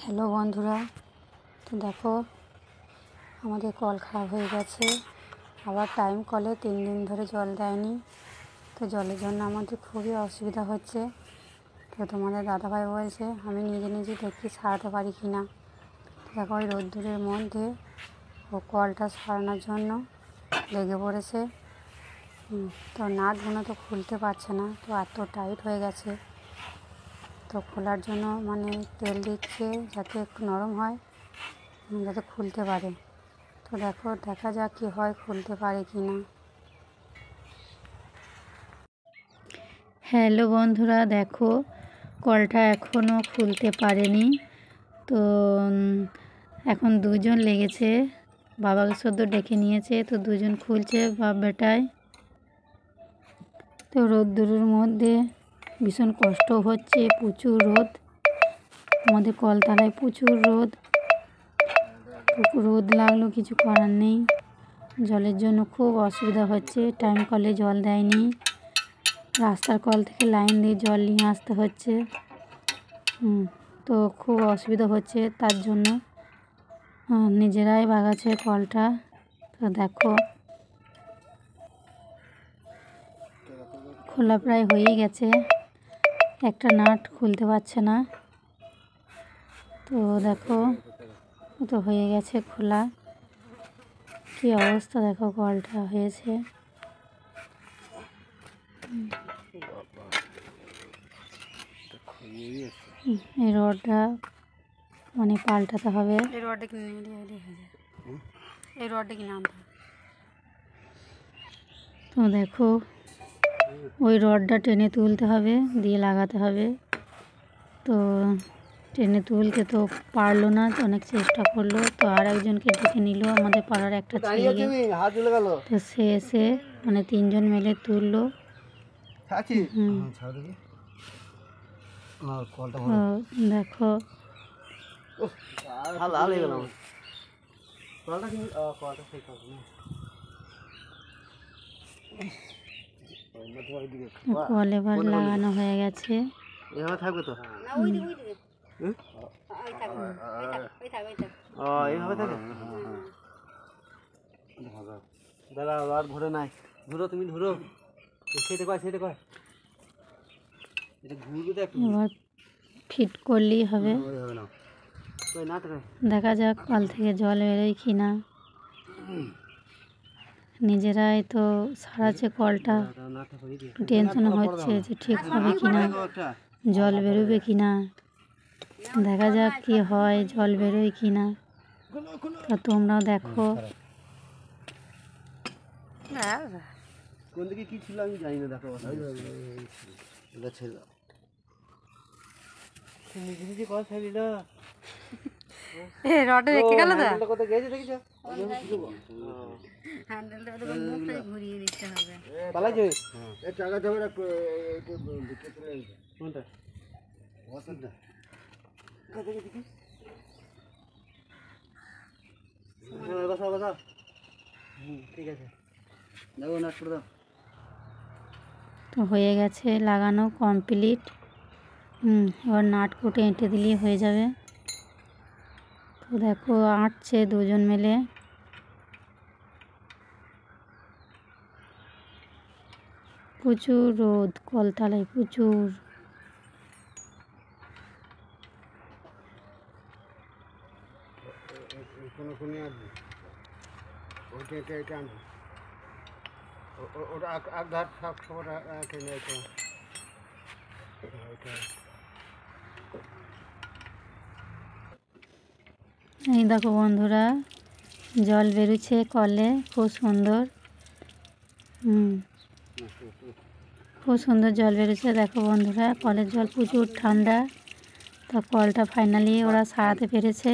Hello বন্ধুরা, তো দেখো আমাদের কল খারাপ হয়ে গেছে। আবার টাইম কলে 3 দিন ধরে জল দেয়নি। তো জলের জন্য আমাদের খুবই অসুবিধা হচ্ছে। তো তোমাদের দাদাভাই বলছে আমি নিজে নিজে দেখি সারাতে পারি কি না। দেখো ওই রোদ্দুরের মধ্যে ও কলটা সরানোর জন্য লেগে পড়েছে। তো নাটগুলো তো খুলতে পারছে না, তো এত টাইট হয়ে গেছে। তো খোলার জন্য তেল দিচ্ছে যাতে একটু নরম হয়, যাতে খুলতে পারে। তো দেখা যাক কী হয়, খুলতে পারে কি না। হ্যালো বন্ধুরা, দেখো কলটা এখনও খুলতে পারেনি। তো এখন দুজন লেগেছে, বাবাকে সদ্য ডেকে নিয়েছে। তো দুজন খুলছে বাপ বেটায়। তো রোদ্দুরের মধ্যে ভীষণ কষ্ট হচ্ছে, প্রচুর রোদ। আমাদের কলতলায় প্রচুর রোদ লাগলো, কিছু করার নেই। জলের জন্য খুব অসুবিধা হচ্ছে। টাইম কলে জল দেয়নি, রাস্তার কল থেকে লাইন দিয়ে জল নিয়ে আসতে হচ্ছে। তো খুব অসুবিধা হচ্ছে, তার জন্য নিজেরাই বাগাচ্ছে কলটা। তো দেখো খোলা প্রায় হয়েই গেছে, একটা নাট খুলতে পারছে না। তো দেখো তো হয়ে গেছে খোলা, কি অবস্থা দেখো কলটা হয়েছে। এই রডটা পাল্টাতে হবে। এই রডটা কিনে আনতে হবে। তো দেখো ওই রডটা টেনে তুলতে হবে, দিয়ে লাগাতে হবে। তো টেনে তুলতে তো পারলো না, অনেক চেষ্টা করলো। তো আর একজনকে ডেকে নিল, আমাদের পাড়ার একটা ছেলে। তো সে এসে 3জন মিলে তুললো। দেখো কল এবার লাগানো হয়ে গেছে। থাকবে তো দাদা আর ধরে নাই, ধরো তুমি ধরো, সেটা কয় এটা ঘুরবে তো একটু। এবার ফিট করলেই হবে। দেখা যাক কল থেকে জল বেরোয় কি না। নিজেরাই তো সারাচ্ছে কলটা, টেনশন হচ্ছে যে ঠিক হবে কি না, জল বেরোবে কি না। দেখা যাক কি হয়, জল বেরোয় কি না। তো তোমরাও দেখো। কোন দিকে কি ছিল আমি জানি না, দেখো নিজে নিজে কথা ছাড়ি না। রডে রেখে গেল তো, কত গেছে দেখিছো, হ্যান্ডেলটা মুখটাই ঘুরিয়ে দিতে হবে। পালাইছে এই টাকা যাবে না, কোনটা ওয়াসনটা কত দেখি বসা ঠিক আছে, দেখো নাট করে দাও। তো হয়ে গেছে, লাগানো কমপ্লিট। এবার নাট কুটে এঁটে দিলেই হয়ে যাবে। তো দেখো আঁটছে দুজন মিলে। প্রচুর রোদ কলতলায়, প্রচুর। এই দেখো বন্ধুরা, জল বেরোচ্ছে কলে, খুব সুন্দর। খুব সুন্দর জল বেরোচ্ছে। দেখো বন্ধুরা, কলের জল প্রচুর ঠান্ডা। তো কলটা ফাইনালি ওরা সারাতে পেরেছে।